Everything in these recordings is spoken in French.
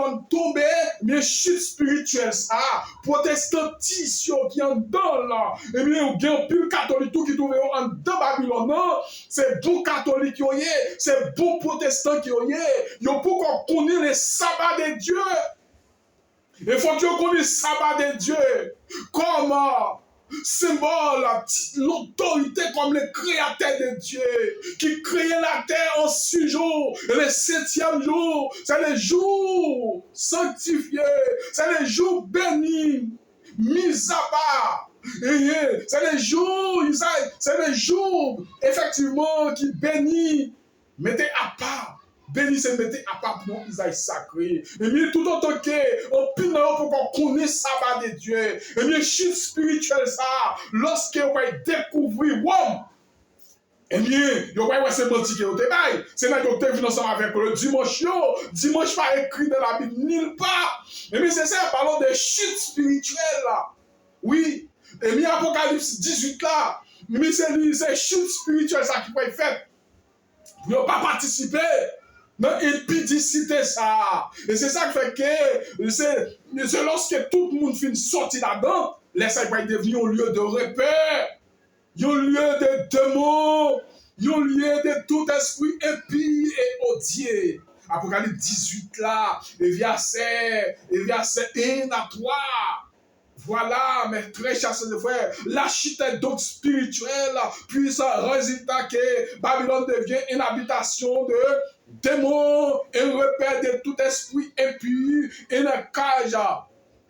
on tombe, mais chute spirituelle, ça, protestantisme qui en dedans là, et bien, il y a un pile catholique qui trouve en dedans Babylone, non, c'est bon catholique qui est, c'est bon protestant qui est, il faut qu'on connaisse les sabbats de Dieu. Il faut que vous connaissiez le sabbat de Dieu comme symbole, l'autorité comme le créateur de Dieu qui créait la terre en 6 jours. Et le 7e jour, c'est le jour sanctifié, c'est le jour béni, mis à part. C'est le jour, effectivement, qui bénit, mettez à part. Béni se mettez à part pour Isaïe sacré. Et bien, tout autant que, on pine pour qu'on connaisse le sabbat de Dieu. Et bien, chute spirituelle, ça, lorsque vous allez découvrir, wow! Eh bien, vous allez voir ce menti que vous avez. C'est là que vous avez vu ensemble avec le dimanche. Dimanche pas écrit dans la Bible, nulle part. Et bien, c'est ça, parlons de chute spirituelle, là. Oui. Et bien, Apocalypse 18, là. Mais c'est chute spirituelle, ça qui peut être fait. Vous n'avez pas participé. Non, épidicité ça. Et c'est ça qui fait que c'est lorsque tout le monde finit sorti là-dedans, là ça va devenir un lieu de repère, un lieu de démons, un lieu de tout esprit épie et odié. Apocalypse 18 là, et verset 1 à 3. Voilà, mes très chers frères, la chute est donc spirituelle, puis ça résultat que Babylone devient une habitation de démons, un repère de tout esprit impur, une cage.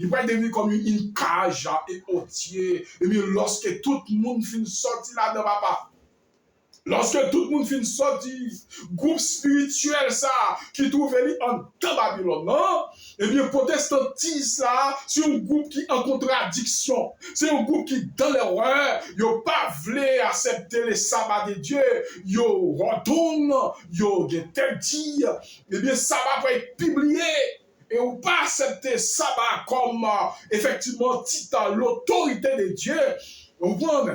Il va devenir comme une cage et ôtier. Et bien, lorsque tout le monde finit sortir là-dedans, papa, lorsque tout le monde finit sortir, groupe spirituel ça, qui trouve en Babylone, non? Eh bien, protestantisme là, c'est un groupe qui est en contradiction. C'est un groupe qui, dans l'erreur, n'a pas voulu accepter les sabbats de Dieu. Ils retournent, ils interdisent. Eh bien, sabbat va être publié. Et on pas accepter sabbat comme, effectivement, titre, l'autorité de Dieu.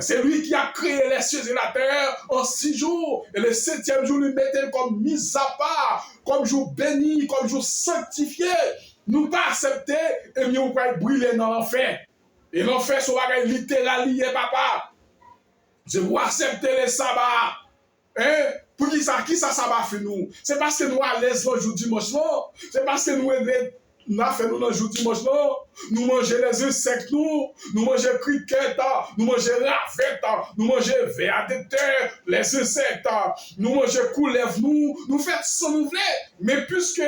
C'est lui qui a créé les cieux et la terre en 6 jours. Et le 7e jour, lui mettait comme mise à part, comme jour béni, comme jour sanctifié. Nous pas accepter, et bien on va brûler dans l'enfer. Et l'enfer, c'est un bagage littéral lié, papa. Je vous accepter les sabbats. Hein? Pour qui ça sabbat fait nous? C'est parce que nous à l'aise le jour dimanche, non? C'est parce que nous avons fait nous le jour dimanche, non? Nous mangeons les insectes, nous mangeons cricket, nous mangeons ravette, nous mangeons vers de terre, les insectes, nous mangeons couleuvre, nous faisons ce que nous voulons. Mais puisque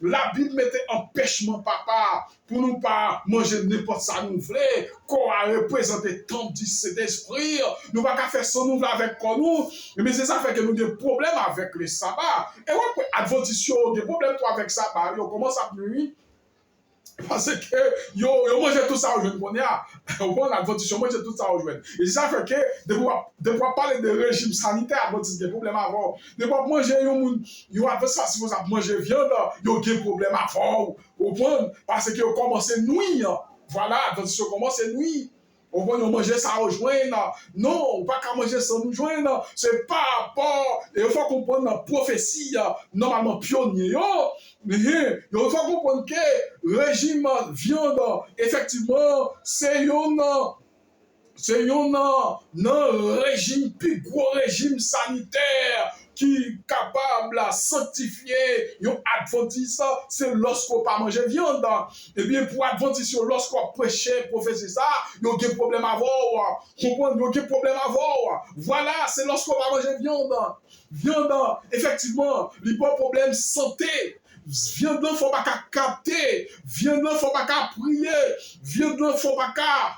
la Bible mettait empêchement, papa, pour nous pas manger n'importe ça nous voulons, qu'on a représenté tant de cet esprit, nous ne pouvons pas faire ça nous voulons avec nous. Mais c'est ça fait que nous avons des problèmes avec le sabbat. Et ouais, adventistes, des problèmes avec ça, on commence à pluie. Parce que yo mange tout ça aujourd'hui, on a l'adventisme, mange tout ça aujourd'hui. Et ça fait que de pouvoir parler de régime sanitaire, adventisme des problèmes avant. De pouvoir manger yo adventisme si vous avez mangé viande, yo des problèmes avant. Parce que vous commencez nuit. Voilà, adventisme commence nuit. On va nous manger ça rejoindre. Non, on ne va pas manger ça nous joindre. C'est pas rapport. Et il faut comprendre la prophétie, normalement pionnier. Mais il faut comprendre que le régime viande, effectivement, c'est un régime, plus gros régime sanitaire qui est capable de sanctifier un adventiste, c'est lorsqu'on ne pas manger viande. Et bien, pour adventiste, lorsqu'on prêche, prophétie ça, il y a des problèmes à voir. Comprendre, il y a des problèmes à voir. Voilà, c'est lorsqu'on va manger viande. Viande, effectivement, il y a un problème santé. Viande là, faut pas capter. Viande là, faut pas prier. Viande là, faut pas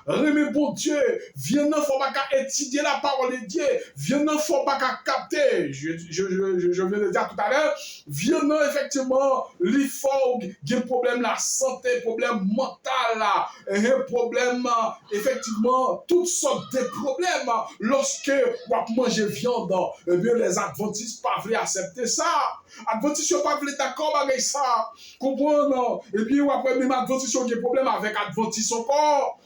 remettre bon Dieu. Viande là, faut pas étudier la parole de Dieu. Viande là, faut pas capter. Je viens de dire tout à l'heure. Viande là, effectivement, il faut qu'il y ait un problème la santé, problème mental là, un problème effectivement toutes sortes de problèmes lorsque on mange viande. Eh bien, les adventistes pas veulent accepter ça. Adventistes ne sont pas d'accord avec ça. Comprendre? Et puis, après, même Adventistes ont des problèmes avec Adventistes encore.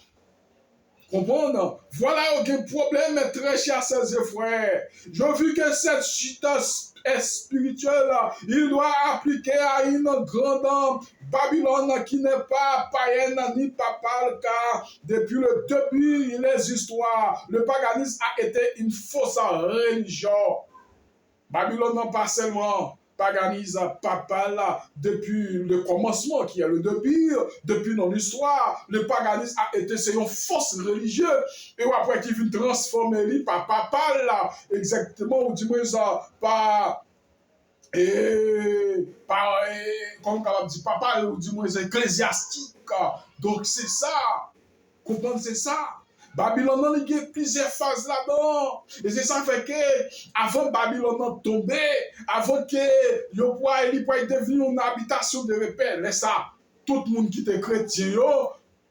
Comprendre? Voilà aucun problème, mes très chers sœurs et frères. J'ai vu que cette chute spirituelle, il doit appliquer à une grande Babylone qui n'est pas païenne ni papale, car depuis le début des histoires, le paganisme a été une fausse religion. Babylone non pas seulement paganisme papal depuis le commencement qui est le début, depuis notre histoire, le paganisme a été c'est une force religieuse et après qui vient transformer lui par papal exactement ou du moins par comme on dit papal ou du moins ecclésiastique. Donc c'est ça, comprendre c'est ça. Babylone, il y a plusieurs phases là-dedans. Et c'est ça fait que, avant Babylone tomber, avant que le poids puisse devenir une habitation de repère, laisse ça, tout le monde qui était chrétien,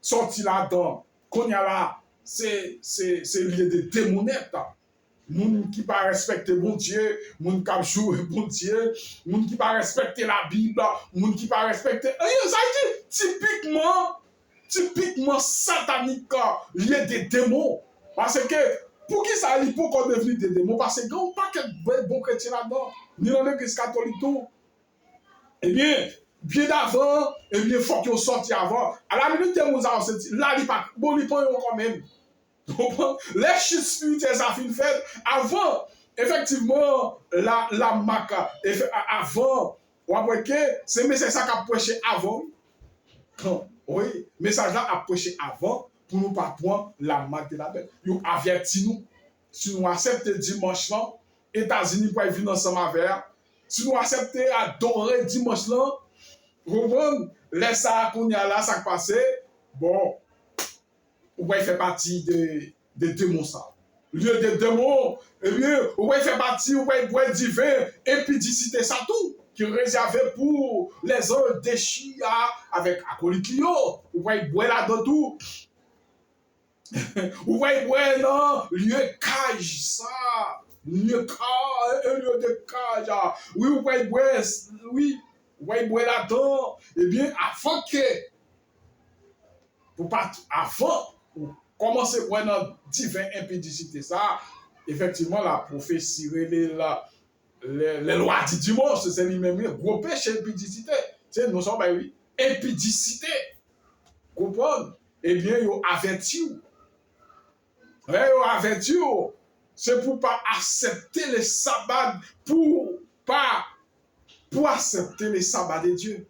sorti là-dedans. Qu'on y a là, c'est lié de démonettes. Moun qui pas respecter bon Dieu, moun qui jouer bon Dieu, moun qui pas respecter la Bible, moun qui pas respecter. Ça dit typiquement satanique, lié des démons. Parce que, pour qui ça il faut qu'on devienne des démons? Parce que il n'y a pas de bon chrétien là-dedans, ni dans l'église catholique tout. Eh bien d'avant, eh bien, il faut qu'on sorte avant. À la minute où nous avons senti, là, il n'y a pas de quand même. Les chutes spirituelles, ça fait une fête. Avant, effectivement, la maca, avant, c'est ça qu'a prêché avant. Oui, message là a prêché avant pour nous pas prendre la marque de la bête. Ils averti nous, si nous acceptons dimanche là, États-Unis pour venir ensemble avec, si nous acceptons adorer dimanche là, vous comprenez, laisse ça qu'on y a là, ça passe, bon, vous pouvez faire partie des démons ça. Lieu des démons, eh bien, vous pouvez faire partie, vous pouvez boire divin, impudicité ça tout. Qui est réservé pour les hommes déchirés avec acolyte. Vous voyez, boire là-dedans tout. Vous voyez, boire dans lieu cage, ça. Lieu cage, un lieu de cage. Oui, vous voyez, boire, oui, vous voyez, boire là-dedans. Eh bien, avant que, avant, pour commencer à boire dans divin impudicité, ça, effectivement, la prophétie, les lois du dimanche, c'est lui-même, gros péché, impudicité. C'est nous sommes, oui, impudicité. Comprendre? Eh bien, ils ont averti. Ils ont averti. C'est pour pas accepter les sabbats, pour accepter les sabbats de Dieu.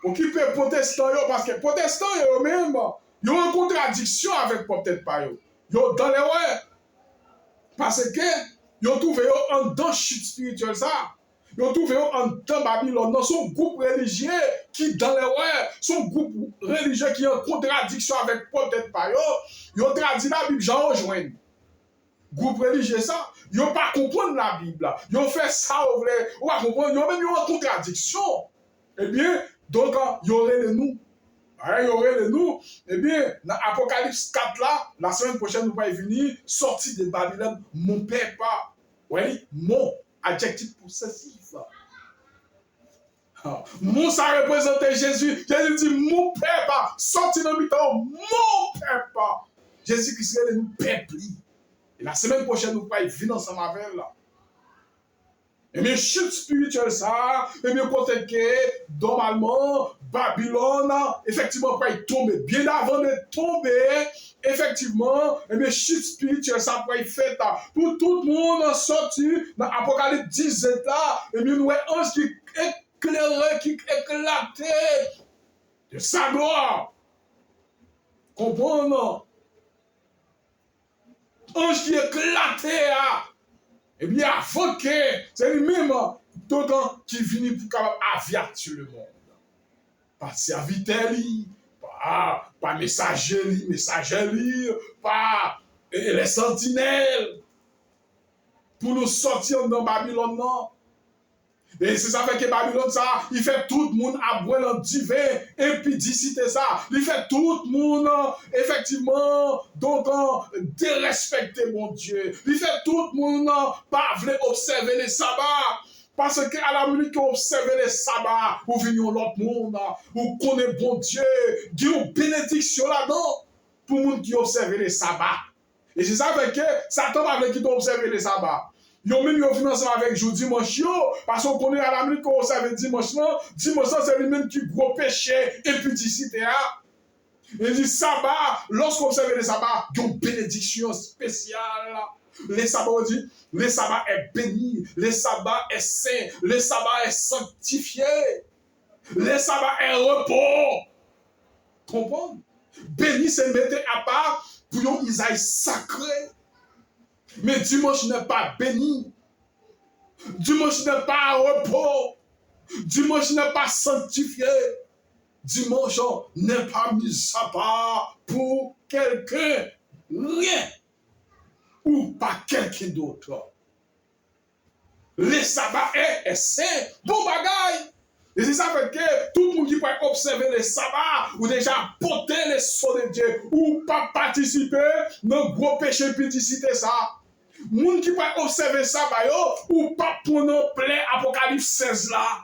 Pour qui peut protestant, parce que protestant, eux-mêmes, ils ont une contradiction avec peut-être pas eux. Ils ont dans les ouais. Parce que, ils ont trouvé un dans chute spirituelle ça. Ils ont trouvé un dans Babylone, dans son groupe religieux qui dans les ouais, son groupe religieux qui est en contradiction avec peut-être pas eux. Ils ont traduit la Bible, j'en rejoins. Groupe religieux ça, ils n'ont pas compris la Bible. Ils ont fait ça, on va comprendre, ils ont même eu une contradiction. Eh bien, donc, il y aurait le nous. Il y aurait le nous. Eh bien, dans Apocalypse 4 là, la semaine prochaine, nous allons venir sortir de Babylone. Mon père pas. Oui, mon adjectif possessif. Mon ça représentait Jésus. Jésus dit mon père pas. Sorti dans le temps, mon père pas. Jésus-Christ est nous peuple. Et la semaine prochaine, nous allons venir ensemble avec là. Et bien, chute spirituelle, ça, et bien, quand que, normalement, Babylone, effectivement, quand il tombe, bien avant de tomber, effectivement, et bien, chute spirituelle, ça, quand il fait, pour tout le monde sorti, dans Apocalypse 17, là, et bien, nous avons un ange qui éclairait, qui éclatait de sa gloire. Comprenez? Ange qui éclatait, eh bien, avant que c'est lui-même qui vient pour avertir le monde. Pas serviteur, pas messager, pas les sentinelles. Pour nous sortir dans Babylone, non. Et c'est ça fait que Babylone, ça, il fait tout le monde à boire dans divin impudicité, ça. Il fait tout le monde, effectivement, donc, dérespecter mon Dieu. Il fait tout le monde, pas vouloir observer les sabbats. Parce qu'à la minute qu'on observe les sabbats, vous venez l'autre monde, vous connaissez bon Dieu, Dieu une bénédiction là-dedans. pour les gens qui observent les sabbats. Et c'est ça fait que Satan va qui observer les sabbats. Yo même yo financé avec jour dimanche parce qu'on connaît à l'Amérique qu'on observe dimanche c'est lui-même qui gros péché impudicité. Il dit sabbat, lorsqu'on observe les sabbats, il y a une bénédiction spéciale. Les sabbats, on dit, le sabbat est béni, le sabbat est saint, le sabbat est sanctifié, le sabbat est repos. Comprenez? Béni, c'est mettre à part pour un Isaïe sacré. Mais dimanche n'est pas béni. Dimanche n'est pas repos. Dimanche n'est pas sanctifié. Dimanche n'est pas mis à part pour quelqu'un. Rien. Ou pas quelqu'un d'autre. Le sabbat est saint. Bon bagaille. Et c'est ça fait que tout le monde qui peut observer le sabbat ou déjà porter les sceaux de Dieu ou pas participer dans le gros péché impudicité ça. Moun qui peut observer ça ou pas pour nous plaît Apocalypse 16 là.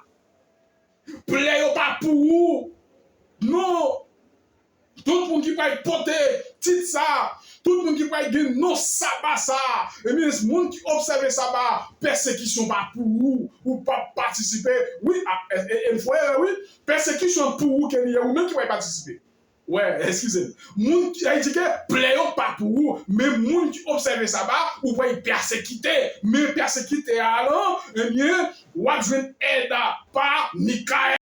Plaît pas pour vous. Non. Tout le monde qui peut porter titre ça. Tout le monde qui peut dire non sabbat ça. Et bien, les gens qui observent sabbat, persécution pas pour vous ou pas participer. Oui, une fois, oui, persécution pour vous, qu'il y a ou même qui va participer. Ouais, excusez-moi. Moun qui a dit que plaisant pas pour vous, mais moun qui observe sabbat, ou va y persécuter. Mais persécuter alors, eh bien, ou va jouer aide pas Mikaël.